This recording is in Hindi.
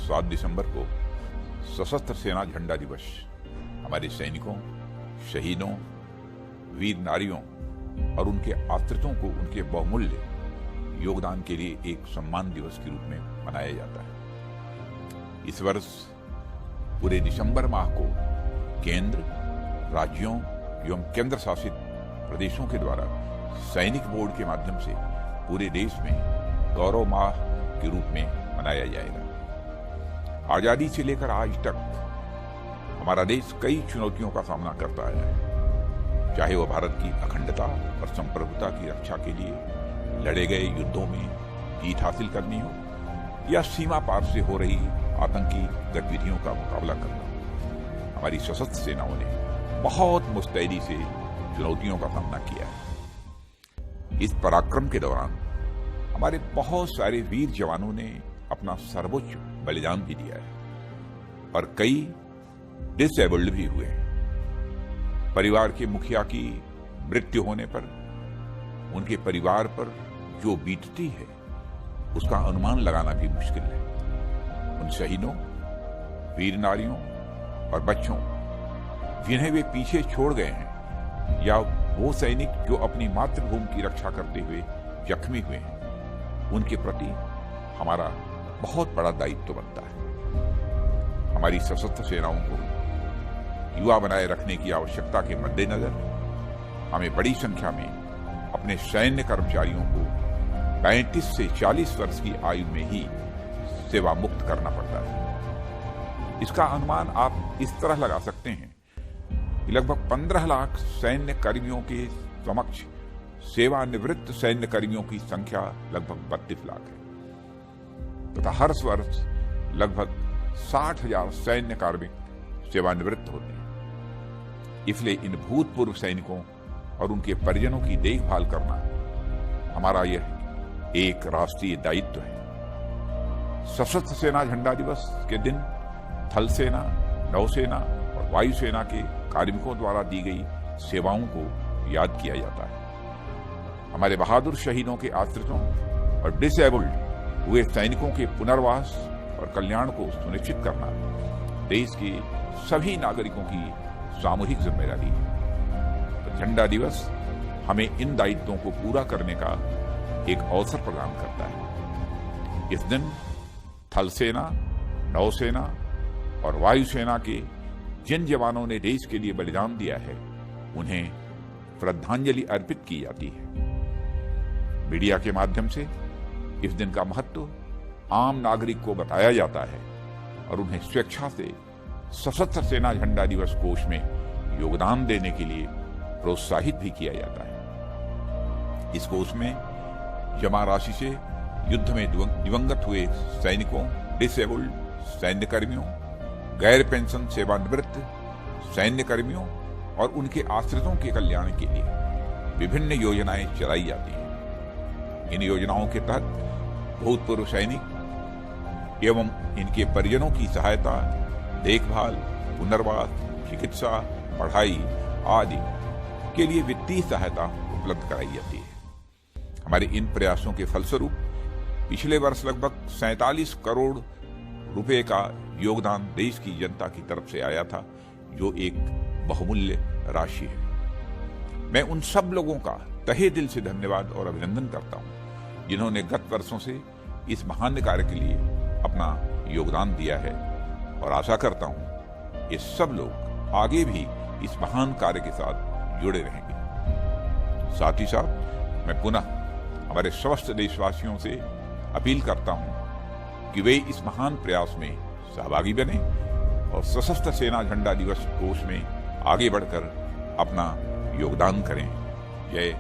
7 दिसंबर को सशस्त्र सेना झंडा दिवस हमारे सैनिकों, शहीदों, वीर नारियों और उनके आश्रितों को उनके बहुमूल्य योगदान के लिए एक सम्मान दिवस के रूप में मनाया जाता है। इस वर्ष पूरे दिसंबर माह को केंद्र, राज्यों एवं केंद्र शासित प्रदेशों के द्वारा सैनिक बोर्ड के माध्यम से पूरे देश में गौरव माह के रूप में मनाया जाएगा। आजादी से लेकर आज तक हमारा देश कई चुनौतियों का सामना करता है, चाहे वह भारत की अखंडता और संप्रभुता की रक्षा के लिए लड़े गए युद्धों में जीत हासिल करनी हो या सीमा पार से हो रही आतंकी गतिविधियों का मुकाबला करना। हमारी सशस्त्र सेनाओं ने बहुत मुस्तैदी से चुनौतियों का सामना किया है। इस पराक्रम के दौरान हमारे बहुत सारे वीर जवानों ने अपना सर्वोच्च बलिदान भी दिया है और कई डिसेबल्ड भी हुए हैं। परिवार के मुखिया की मृत्यु होने पर उनके परिवार पर जो बीतती है उसका अनुमान लगाना भी मुश्किल है। उन शहीदों, वीर नारियों और बच्चों जिन्हें वे पीछे छोड़ गए हैं या वो सैनिक जो अपनी मातृभूमि की रक्षा करते हुए जख्मी हुए हैं, उनके प्रति हमारा बहुत बड़ा दायित्व बनता है। हमारी सशस्त्र सेनाओं को युवा बनाए रखने की आवश्यकता के मद्देनजर हमें बड़ी संख्या में अपने सैन्य कर्मचारियों को 35 से 40 वर्ष की आयु में ही सेवा मुक्त करना पड़ता है। इसका अनुमान आप इस तरह लगा सकते हैं कि लगभग 15 लाख सैन्य कर्मियों के समक्ष सेवानिवृत्त सैन्य कर्मियों की संख्या लगभग 32 लाख है तथा हर वर्ष लगभग 60,000 सैन्य कार्मिक सेवानिवृत्त होते हैं। इसलिए इन भूतपूर्व सैनिकों और उनके परिजनों की देखभाल करना हमारा यह एक राष्ट्रीय दायित्व है। सशस्त्र सेना झंडा दिवस के दिन थल सेना, नौसेना और वायुसेना के कार्मिकों द्वारा दी गई सेवाओं को याद किया जाता है। हमारे बहादुर शहीदों के आश्रितों और डिसेबल्ड हुए सैनिकों के पुनर्वास और कल्याण को सुनिश्चित करना देश के सभी नागरिकों की सामूहिक जिम्मेदारी है। तो झंडा दिवस हमें इन दायित्वों को पूरा करने का एक अवसर प्रदान करता है। इस दिन थल सेना, नौसेना और वायुसेना के जिन जवानों ने देश के लिए बलिदान दिया है, उन्हें श्रद्धांजलि अर्पित की जाती है। मीडिया के माध्यम से इस दिन का महत्व आम नागरिक को बताया जाता है और उन्हें स्वेच्छा से सशस्त्र सेना झंडा दिवस कोष में योगदान देने के लिए प्रोत्साहित भी किया जाता है। इस कोष में जमा राशि से युद्ध में दिवंगत हुए सैनिकों, डिसेबल्ड सैन्य कर्मियों, गैर पेंशन सेवानिवृत्त सैन्य कर्मियों और उनके आश्रितों के कल्याण के लिए विभिन्न योजनाएं चलाई जाती हैं। इन योजनाओं के तहत भूतपूर्व सैनिक एवं इनके परिजनों की सहायता, देखभाल, पुनर्वास, चिकित्सा, पढ़ाई आदि के लिए वित्तीय सहायता उपलब्ध कराई जाती है। हमारे इन प्रयासों के फलस्वरूप पिछले वर्ष लगभग 47 करोड़ रुपए का योगदान देश की जनता की तरफ से आया था, जो एक बहुमूल्य राशि है। मैं उन सब लोगों का तहे दिल से धन्यवाद और अभिनंदन करता हूं जिन्होंने गत वर्षों से इस महान कार्य के लिए अपना योगदान दिया है और आशा करता हूं ये सब लोग आगे भी इस महान कार्य के साथ जुड़े रहेंगे। साथ ही साथ मैं पुनः हमारे समस्त देशवासियों से अपील करता हूं कि वे इस महान प्रयास में सहभागी बने और सशस्त्र सेना झंडा दिवस कोष में आगे बढ़कर अपना योगदान करें। जय